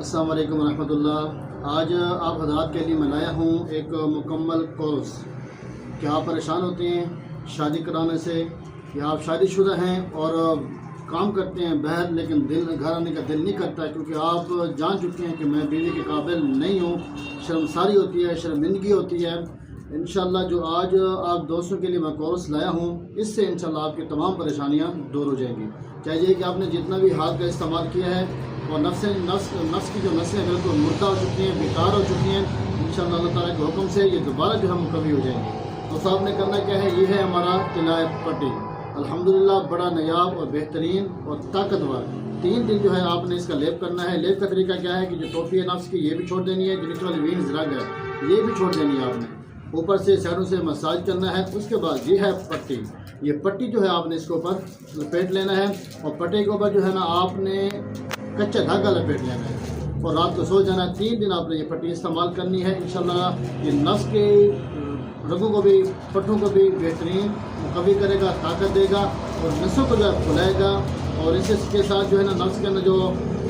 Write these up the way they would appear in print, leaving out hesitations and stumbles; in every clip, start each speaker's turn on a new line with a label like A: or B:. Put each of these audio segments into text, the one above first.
A: अस्सलाम वालेकुम रहमतुल्लाह। आज आप हज़रात के लिए मैं लाया हूँ एक मुकम्मल कोर्स। क्या आप परेशान होते हैं शादी कराने से, या आप शादीशुदा हैं और काम करते हैं बहर, लेकिन घर आने का दिल नहीं करता क्योंकि आप जान चुके हैं कि मैं बीवी के काबिल नहीं हूँ। शर्मसारी होती है, शर्मिंदगी होती है। इंशाल्लाह जो आज आप दोस्तों के लिए मैं कोर्स लाया हूँ, इससे इंशाल्लाह आपकी तमाम परेशानियाँ दूर हो जाएंगी। चाहिए कि आपने जितना भी हाथ का इस्तेमाल किया है और नफ्स की जो नसें बिल्कुल मुर्दा हो चुकी हैं, बेकार हो चुकी हैं, इंशाअल्लाह अल्लाह ताला के हुक्म से ये दोबारा जो है मुकम्मल हो जाएंगे। तो साहब ने करना क्या है, ये है हमारा तिलाए पट्टी। अल्हम्दुलिल्लाह बड़ा नायाब और बेहतरीन और ताकतवर 3 दिन जो है आपने इसका लेप करना है। लेप का तरीका क्या है कि जो टोपी है नफ्स की ये भी छोड़ देनी है, जो नीचे वाली वीन्स रग है ये भी छोड़ देनी है आपने, ऊपर से साइडों से मसाज करना है। उसके बाद ये है पट्टी। ये पट्टी जो है आपने इसके ऊपर लपेट लेना है और पट्टी के ऊपर जो है ना आपने कच्चा धागा लपेट लेना है और रात को सो जाना है। 3 दिन आपने ये पट्टी इस्तेमाल करनी है। इंशाल्लाह ये नफ्स के रगों को भी, पट्टों को भी बेहतरीन मुकव्वी करेगा, ताकत देगा और नसों को जो है फुलाएगा। और इसके साथ जो है ना नफ्स के अंदर जो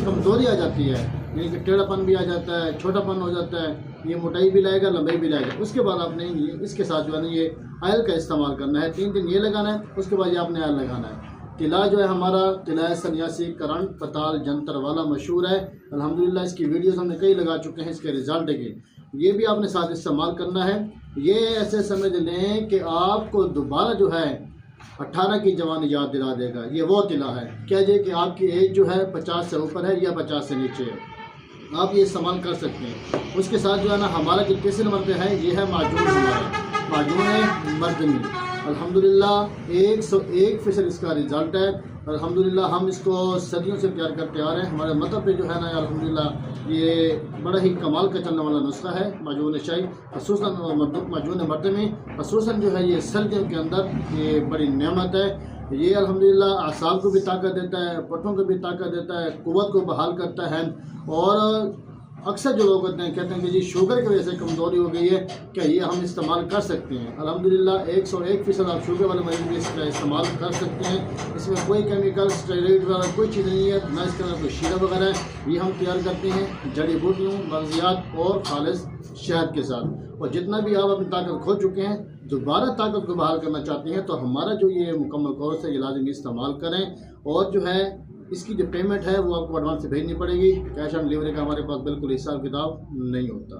A: कमज़ोरी आ जाती है, यानी कि टेढ़ापन भी आ जाता है, छोटापन हो जाता है, ये मोटाई भी लाएगा, लंबाई भी लाएगा। उसके बाद आपने इसके साथ जो है ना ये आयल का इस्तेमाल करना है। 3 दिन ये लगाना है, उसके बाद ये आपने आयल लगाना है। तिला जो है हमारा तिलाए सन्यासी करंट पताल जंतर वाला मशहूर है। अल्हम्दुलिल्लाह इसकी वीडियोस हमने कई लगा चुके हैं इसके रिजल्ट के। ये भी आपने साथ इस्तेमाल करना है। ये ऐसे समझ लें कि आपको दोबारा जो है 18 की जवानी याद दिला देगा। ये वो तिला है। कह जाए कि आपकी एज जो है 50 से ऊपर है या 50 से नीचे है, आप ये इस्तेमाल कर सकते हैं। उसके साथ जो है ना हमारा जो तीसरे नंबर पे है ये है माजून। हमारा माजून है मर्दनी। अल्हम्दुलिल्लाह 101% इसका रिज़ल्ट है। अल्हम्दुलिल्लाह हम इसको सदियों से तैयार करते आ रहे हैं। हमारे मतलब पे जो है ना अल्हम्दुलिल्लाह ये बड़ा ही कमाल का चलने वाला नुस्खा है माजून शाही, खसूसन माजून मर्दनी। खसूसन जो है ये सर्दियों के अंदर ये बड़ी नेमत है। ये अल्हम्दुलिल्लाह आसाब को भी ताकत देता है, पट्टों को भी ताकत देता है, कुव्वत को बहाल करता है। और अक्सर जो लोग होते हैं कहते हैं कि जी शुगर की वजह से कमज़ोरी हो गई है, क्या ये हम इस्तेमाल कर सकते हैं? अल्हम्दुलिल्लाह 101% आप शुगर वाले मरीज भी इसका इस्तेमाल कर सकते हैं। इसमें कोई केमिकल स्टेरॉइड वगैरह कोई चीज़ नहीं है, ना इसके अंदर कोई शीरा वगैरह है। ये हम तैयार करते हैं जड़ी बूटियों, मगजियात और खालिस शहद के साथ। और जितना भी आप अपनी ताकत खो चुके हैं, दोबारा ताकत को बहाल करना चाहते हैं, तो हमारा जो ये मुकम्मल कोर्स है ये लाजिमी इस्तेमाल करें। और जो है इसकी जो पेमेंट है वो आपको एडवांस से भेजनी पड़ेगी। कैश ऑन डिलीवरी का हमारे पास बिल्कुल हिसाब किताब नहीं होता।